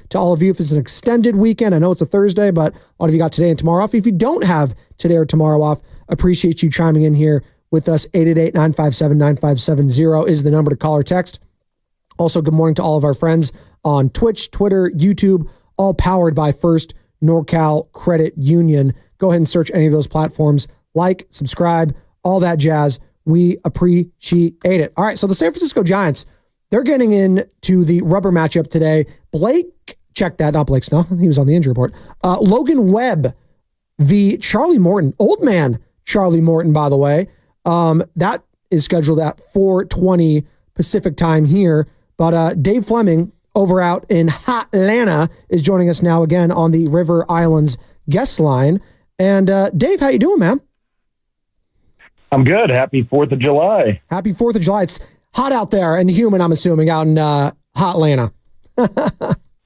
to all of you if it's an extended weekend. I know it's a Thursday, but a lot of you got today and tomorrow off. If you don't have today or tomorrow off, appreciate you chiming in here with us. 888-957-9570 is the number to call or text. Also, good morning to all of our friends on Twitch, Twitter, YouTube, all powered by First NorCal Credit Union. Go ahead and search any of those platforms. Like, subscribe, all that jazz. We appreciate it. All right, so the San Francisco Giants, they're getting into the rubber matchup today. Blake, check that, not Blake Snell. He was on the injury report. Logan Webb v. Charlie Morton. Old man Charlie Morton, by the way. That is scheduled at 4:20 Pacific time here. But Dave Flemming over out in Atlanta is joining us now again on the River Islands guest line. And Dave, how you doing, man? I'm good. Happy 4th of July. Happy 4th of July. It's hot out there and humid, I'm assuming, out in hot Atlanta.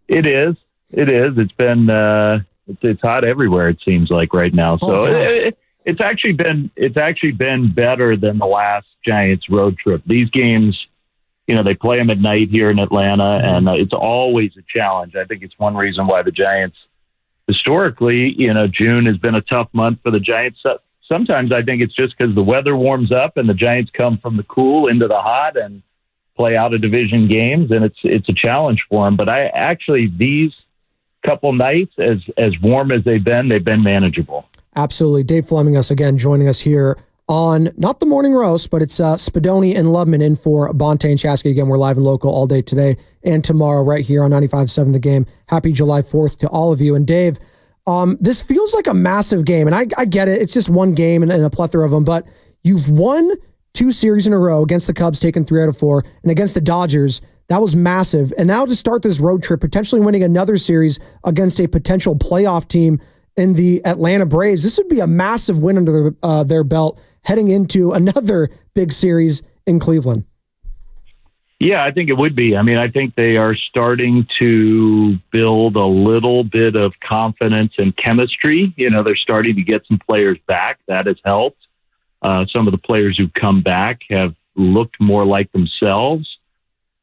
It is. It's been it's hot everywhere, it seems like right now. So it's actually been better than the last Giants road trip. These games, they play them at night here in Atlanta, and it's always a challenge. I think it's one reason why the Giants, historically, June has been a tough month for the Giants. Sometimes I think it's just because the weather warms up and the Giants come from the cool into the hot and play out of division games, and it's a challenge for them. But these couple nights, as warm as they've been manageable. Absolutely. Dave Flemming joining us here on not the morning roast, but it's Spadoni and Lubman in for Bonte and Chasky. Again, we're live and local all day today and tomorrow right here on 95.7 The Game. Happy July 4th to all of you. And Dave, this feels like a massive game, and I get it. It's just one game and a plethora of them, but you've won 2 series in a row against the Cubs, taking 3 out of 4, and against the Dodgers. That was massive. And now to start this road trip, potentially winning another series against a potential playoff team in the Atlanta Braves, this would be a massive win under their belt heading into another big series in Cleveland. Yeah, I think it would be. I mean, I think they are starting to build a little bit of confidence and chemistry. They're starting to get some players back. That has helped. Some of the players who've come back have looked more like themselves.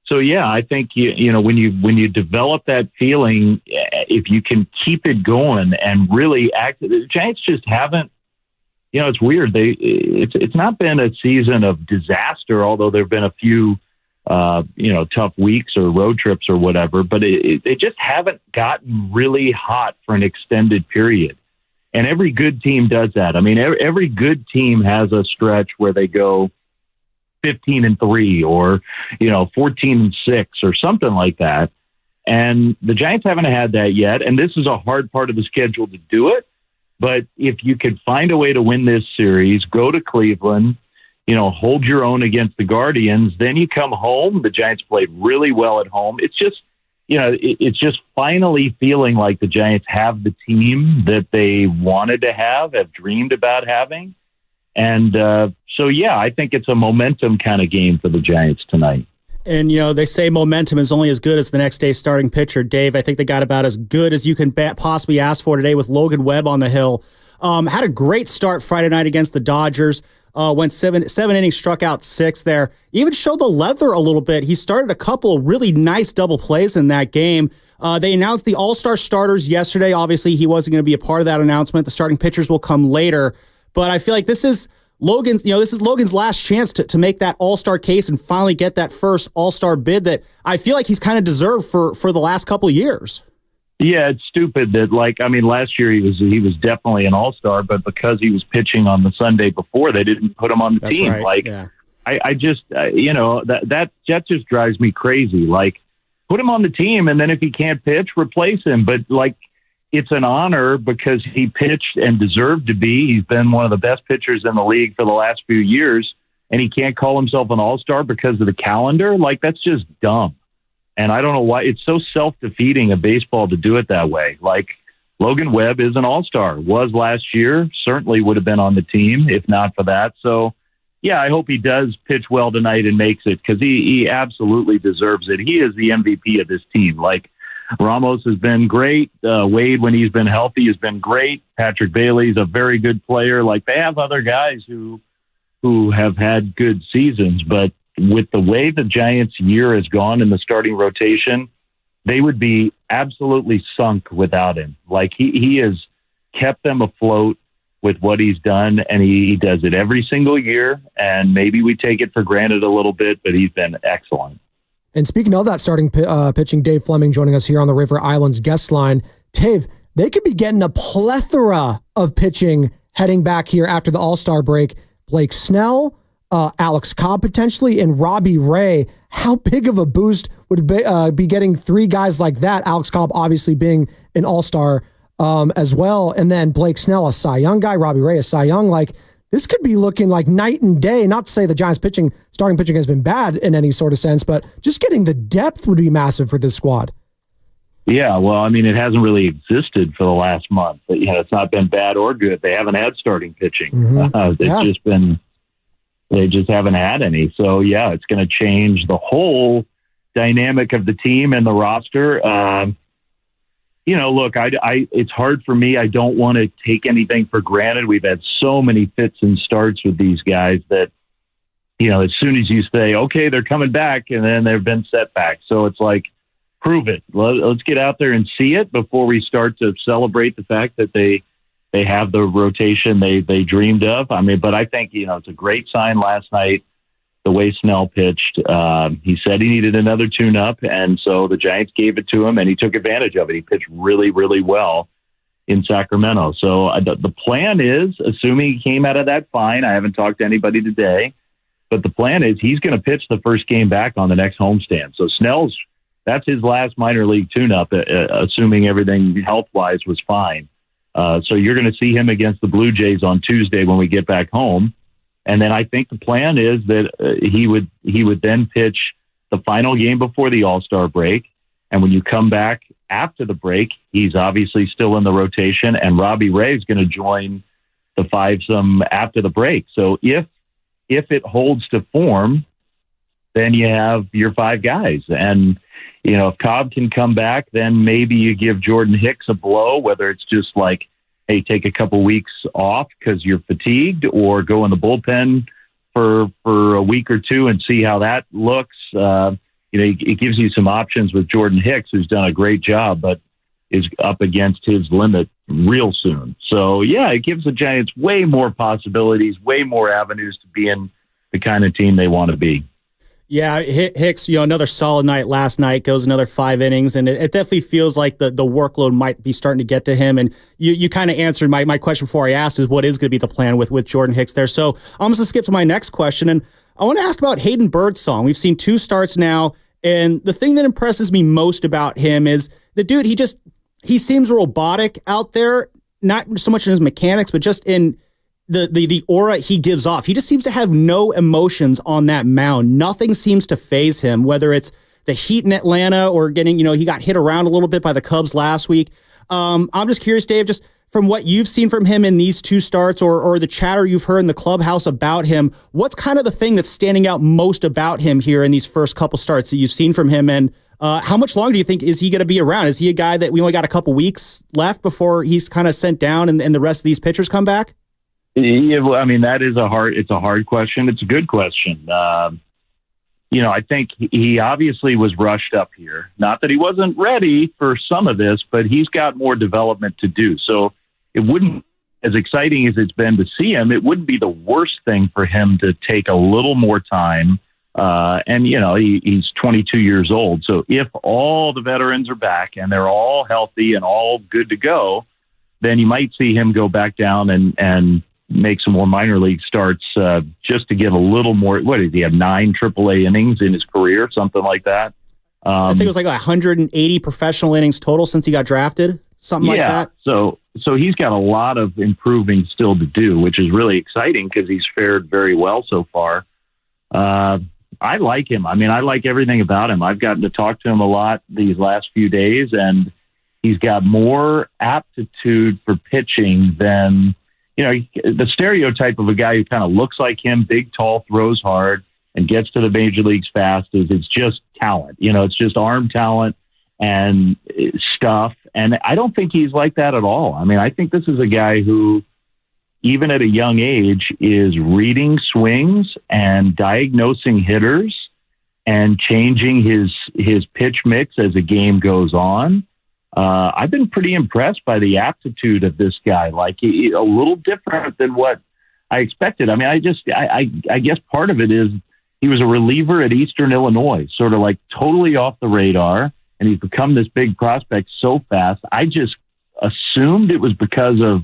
So, yeah, I think, when you develop that feeling, if you can keep it going and really act, the Giants just haven't, it's weird. It's not been a season of disaster, although there have been a few, tough weeks or road trips or whatever, but they just haven't gotten really hot for an extended period. And every good team does that. I mean, every good team has a stretch where they go 15-3 or, 14-6 or something like that. And the Giants haven't had that yet. And this is a hard part of the schedule to do it. But if you could find a way to win this series, go to Cleveland, hold your own against the Guardians, then you come home. The Giants played really well at home. It's just, it's just finally feeling like the Giants have the team that they wanted to have dreamed about having. And so, yeah, I think it's a momentum kind of game for the Giants tonight. And, they say momentum is only as good as the next day's starting pitcher. Dave, I think they got about as good as you can possibly ask for today with Logan Webb on the hill. Had a great start Friday night against the Dodgers. Went seven innings, struck out 6 there. Even showed the leather a little bit. He started a couple really nice double plays in that game. They announced the all-star starters yesterday. Obviously, he wasn't going to be a part of that announcement. The starting pitchers will come later. But I feel like this is Logan's last chance to make that all-star case and finally get that first all-star bid that I feel like he's kind of deserved for the last couple of years. Yeah, it's stupid that last year he was definitely an all-star, but because he was pitching on the Sunday before, they didn't put him on the team. Right. Yeah. I just that just drives me crazy. Put him on the team, and then if he can't pitch, replace him. But it's an honor because he pitched and deserved to be. He's been one of the best pitchers in the league for the last few years, and he can't call himself an all-star because of the calendar. That's just dumb. And I don't know why it's so self-defeating of baseball to do it that way. Logan Webb is an all-star, was last year, certainly would have been on the team if not for that. So, yeah, I hope he does pitch well tonight and makes it because he absolutely deserves it. He is the MVP of this team. Ramos has been great. Wade, when he's been healthy, has been great. Patrick Bailey's a very good player. They have other guys who have had good seasons, but with the way the Giants' year has gone in the starting rotation, they would be absolutely sunk without him. Like he has kept them afloat with what he's done, and he does it every single year. And maybe we take it for granted a little bit, but he's been excellent. And speaking of that starting pitching, Dave Flemming joining us here on the River Islands guest line. Dave, they could be getting a plethora of pitching heading back here after the All-Star break. Blake Snell, Alex Cobb potentially, and Robbie Ray. How big of a boost would be getting three guys like that? Alex Cobb obviously being an All-Star as well. And then Blake Snell, a Cy Young guy, Robbie Ray, a Cy Young. Like, this could be looking like night and day. Not to say the Giants starting pitching has been bad in any sort of sense, but just getting the depth would be massive for this squad. Yeah, well, I mean, it hasn't really existed for the last month. But, it's not been bad or good. They haven't had starting pitching. Mm-hmm. They just haven't had any. So, yeah, it's going to change the whole dynamic of the team and the roster. Look, it's hard for me. I don't want to take anything for granted. We've had so many fits and starts with these guys that, as soon as you say, okay, they're coming back, and then there have been setbacks. So it's like, prove it. Let's get out there and see it before we start to celebrate the fact that they have the rotation they dreamed of. I mean, but I think, it's a great sign last night, the way Snell pitched. He said he needed another tune-up, and so the Giants gave it to him, and he took advantage of it. He pitched really, really well in Sacramento. So the plan is, assuming he came out of that fine, I haven't talked to anybody today, but the plan is he's going to pitch the first game back on the next homestand. So that's his last minor league tune-up, assuming everything health-wise was fine. So you're going to see him against the Blue Jays on Tuesday when we get back home. And then I think the plan is that he would then pitch the final game before the All-Star break. And when you come back after the break, he's obviously still in the rotation, and Robbie Ray is going to join the fivesome after the break. So if it holds to form, then you have your five guys. And, if Cobb can come back, then maybe you give Jordan Hicks a blow, whether it's just like, hey, take a couple weeks off because you're fatigued, or go in the bullpen for a week or two and see how that looks. It gives you some options with Jordan Hicks, who's done a great job, but is up against his limit real soon. So, yeah, it gives the Giants way more possibilities, way more avenues to be in the kind of team they want to be. Yeah, Hicks, another solid night last night, goes another 5 innings, and it definitely feels like the workload might be starting to get to him. And you kind of answered my question before I asked, is what is going to be the plan with Jordan Hicks there. So I'm going to skip to my next question, and I want to ask about Hayden Birdsong. We've seen 2 starts now, and the thing that impresses me most about him is the dude, he seems robotic out there, not so much in his mechanics, but just in the aura he gives off. He just seems to have no emotions on that mound. Nothing seems to faze him, whether it's the heat in Atlanta or getting, he got hit around a little bit by the Cubs last week. I'm just curious, Dave, just from what you've seen from him in these 2 starts or the chatter you've heard in the clubhouse about him, what's kind of the thing that's standing out most about him here in these first couple starts that you've seen from him? And how much longer do you think is he going to be around? Is he a guy that we only got a couple weeks left before he's kind of sent down and the rest of these pitchers come back? Yeah, well, I mean, it's a hard question. It's a good question. I think he obviously was rushed up here. Not that he wasn't ready for some of this, but he's got more development to do. So it wouldn't, as exciting as it's been to see him, it wouldn't be the worst thing for him to take a little more time. And he's 22 years old. So if all the veterans are back and they're all healthy and all good to go, then you might see him go back down and make some more minor league starts just to get a little more. What did he have? 9 AAA innings in his career, something like that. I think it was like 180 professional innings total since he got drafted, something like that. So he's got a lot of improving still to do, which is really exciting because he's fared very well so far. I like him. I mean, I like everything about him. I've gotten to talk to him a lot these last few days, and he's got more aptitude for pitching than, the stereotype of a guy who kind of looks like him, big, tall, throws hard, and gets to the major leagues fast. It's just talent. It's just arm talent and stuff. And I don't think he's like that at all. I mean, I think this is a guy who, even at a young age, is reading swings and diagnosing hitters and changing his pitch mix as the game goes on. I've been pretty impressed by the aptitude of this guy. Like a little different than what I expected. I mean, I guess part of it is he was a reliever at Eastern Illinois, sort of like totally off the radar, and he's become this big prospect so fast. I just assumed it was because of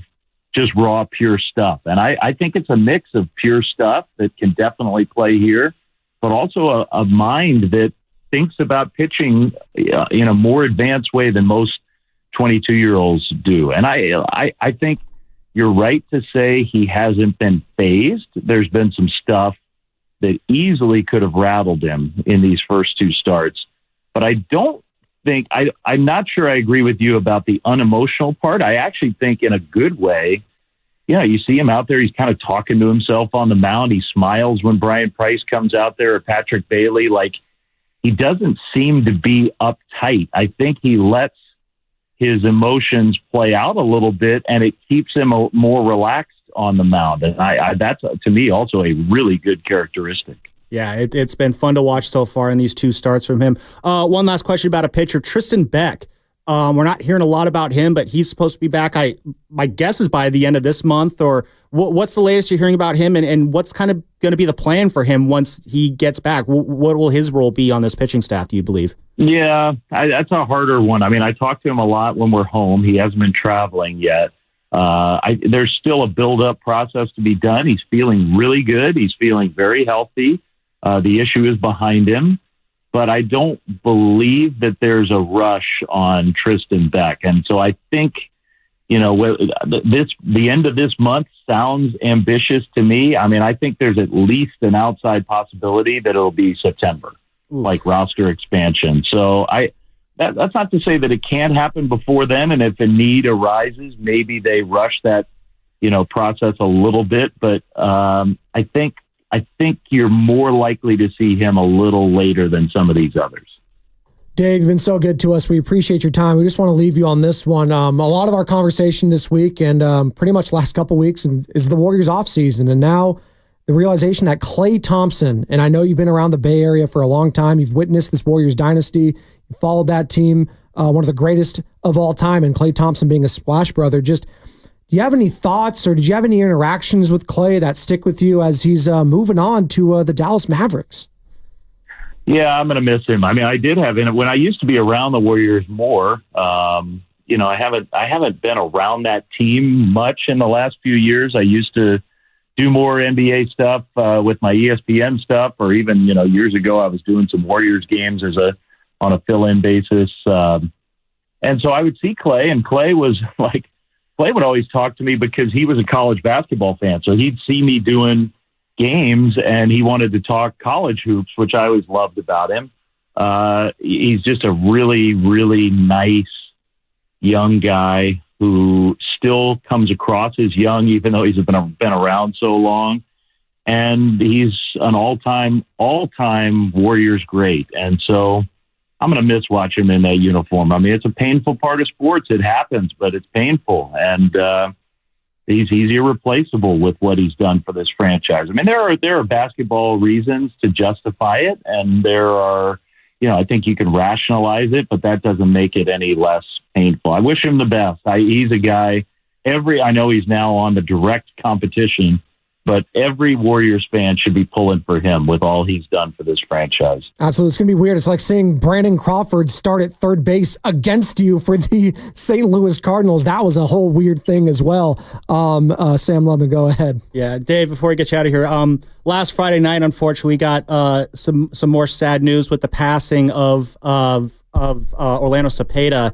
just raw, pure stuff. And I think it's a mix of pure stuff that can definitely play here, but also a mind that thinks about pitching in a more advanced way than most 22-year-olds do. And I think you're right to say he hasn't been phased. There's been some stuff that easily could have rattled him in these first two starts. But I don't think, I'm not sure I agree with you about the unemotional part. I actually think in a good way, you see him out there, he's kind of talking to himself on the mound. He smiles when Brian Price comes out there or Patrick Bailey. Like, he doesn't seem to be uptight. I think he lets his emotions play out a little bit, and it keeps him more relaxed on the mound. And that's, to me, also a really good characteristic. Yeah, it's been fun to watch so far in these two starts from him. One last question about a pitcher, Tristan Beck. We're not hearing a lot about him, but he's supposed to be back. My guess is by the end of this month. Or what's the latest you're hearing about him, and what's kind of going to be the plan for him once he gets back? What will his role be on this pitching staff, do you believe? Yeah, that's a harder one. I mean, I talk to him a lot when we're home. He hasn't been traveling yet. There's still a build-up process to be done. He's feeling really good. He's feeling very healthy. The issue is behind him. But I don't believe that there's a rush on Tristan Beck. And so I think, the end of this month sounds ambitious to me. I mean, I think there's at least an outside possibility that it'll be September, like roster expansion. So that's not to say that it can't happen before then. And if a need arises, maybe they rush that, process a little bit. But I think you're more likely to see him a little later than some of these others. Dave, you've been so good to us. We appreciate your time. We just want to leave you on this one. A lot of our conversation this week and pretty much last couple of weeks is the Warriors offseason. And now the realization that Klay Thompson, and I know you've been around the Bay Area for a long time. You've witnessed this Warriors dynasty. You followed that team, one of the greatest of all time, and Klay Thompson being a Splash brother. Just, do you have any thoughts or did you have any interactions with Klay that stick with you as he's moving on to the Dallas Mavericks? Yeah, I'm going to miss him. I mean, I did have when I used to be around the Warriors more. I haven't been around that team much in the last few years. I used to do more NBA stuff with my ESPN stuff, or even years ago I was doing some Warriors games on a fill-in basis. And so I would see Klay, and Klay would always talk to me because he was a college basketball fan. So he'd see me doing games and he wanted to talk college hoops, which I always loved about him. He's just a really, really nice young guy who still comes across as young, even though he's been around so long. And he's an all-time Warriors great. And so I'm going to miss watching him in that uniform. I mean, it's a painful part of sports. It happens, but it's painful. And he's irreplaceable with what he's done for this franchise. I mean, there are basketball reasons to justify it, and there are, I think you can rationalize it, but that doesn't make it any less painful. I wish him the best. He's a guy. I know he's now on the direct competition, but every Warriors fan should be pulling for him with all he's done for this franchise. Absolutely. It's going to be weird. It's like seeing Brandon Crawford start at third base against you for the St. Louis Cardinals. That was a whole weird thing as well. Sam Lubman, go ahead. Yeah, Dave, before we get you out of here, last Friday night, unfortunately, we got some more sad news with the passing of Orlando Cepeda.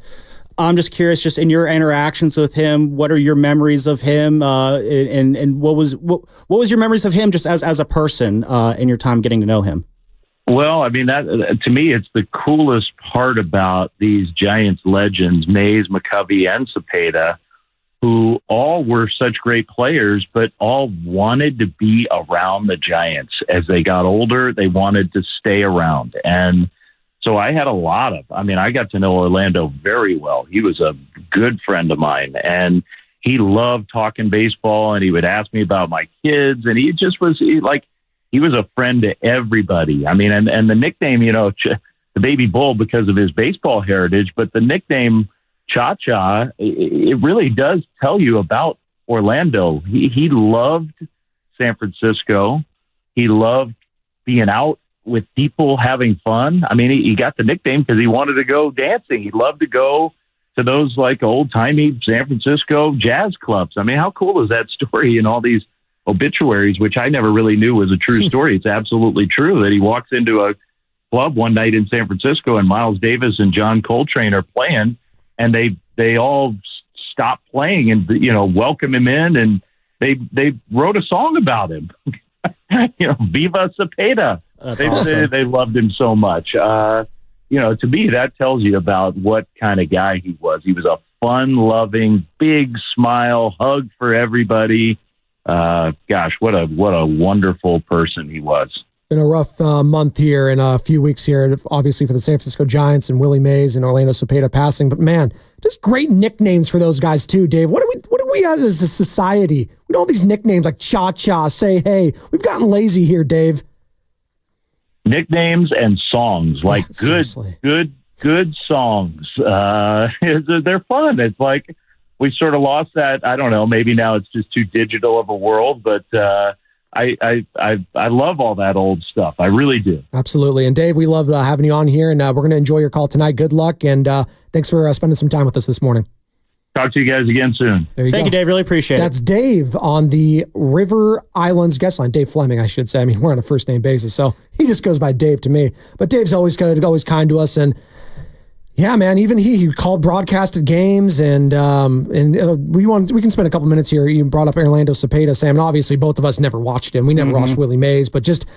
I'm just curious, just in your interactions with him, what are your memories of him, and what was your memories of him just as a person in your time getting to know him? Well, I mean, that to me, it's the coolest part about these Giants legends, Mays, McCovey, and Cepeda, who all were such great players, but all wanted to be around the Giants. As they got older, they wanted to stay around. And so I had I got to know Orlando very well. He was a good friend of mine, and he loved talking baseball, and he would ask me about my kids, and he just was he was a friend to everybody. I mean, and the nickname, the Baby Bull because of his baseball heritage, but the nickname Cha-Cha, it really does tell you about Orlando. He loved San Francisco. He loved being out with people having fun. I mean, he got the nickname because he wanted to go dancing. He loved to go to those like old-timey San Francisco jazz clubs. I mean, how cool is that story and all these obituaries, which I never really knew was a true story. It's absolutely true that he walks into a club one night in San Francisco and Miles Davis and John Coltrane are playing, and they all stop playing and, welcome him in, and they wrote a song about him. Viva Cepeda. That's awesome. They loved him so much. To me, that tells you about what kind of guy he was. He was a fun-loving, big smile, hug for everybody. Gosh, what a wonderful person he was. Been a rough month here and a few weeks here, obviously for the San Francisco Giants and Willie Mays and Orlando Cepeda passing. But man, just great nicknames for those guys too, Dave. What do we have as a society? We know all these nicknames like Cha-Cha, Say Hey. We've gotten lazy here, Dave. Nicknames and songs, like good songs. They're fun. It's like we sort of lost that. I don't know. Maybe now it's just too digital of a world, but I love all that old stuff. I really do. Absolutely. And Dave, we love having you on here, and we're going to enjoy your call tonight. Good luck, and thanks for spending some time with us this morning. Talk to you guys again soon. Thank you, Dave. Really appreciate it. That's Dave on the River Islands guest line. Dave Flemming, I should say. I mean, we're on a first name basis, so he just goes by Dave to me. But Dave's always good, always kind to us, and yeah, man. Even he called broadcasted games, and we can spend a couple minutes here. You brought up Orlando Cepeda, Sam, and obviously both of us never watched him. We never watched Willie Mays, but just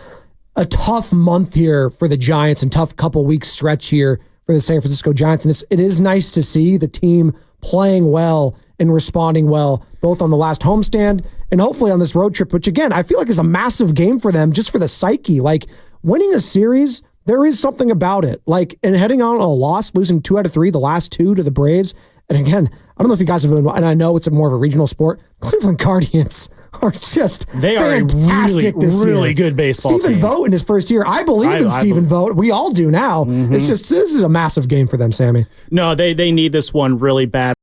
a tough month here for the Giants and tough couple weeks stretch here for the San Francisco Giants. And it is nice to see the team playing well and responding well, both on the last homestand and hopefully on this road trip, which again, I feel like is a massive game for them just for the psyche. Like winning a series, there is something about it. Like, and heading on a loss, losing 2 out of 3, the last 2 to the Braves. And again, I don't know if you guys have been, and I know it's more of a regional sport. Cleveland Guardians are just they are a really good baseball Stephen team. Vogt in his first year. I believe in Stephen Vogt. We all do now. It's just, this is a massive game for them, Sammy. No, they need this one really bad.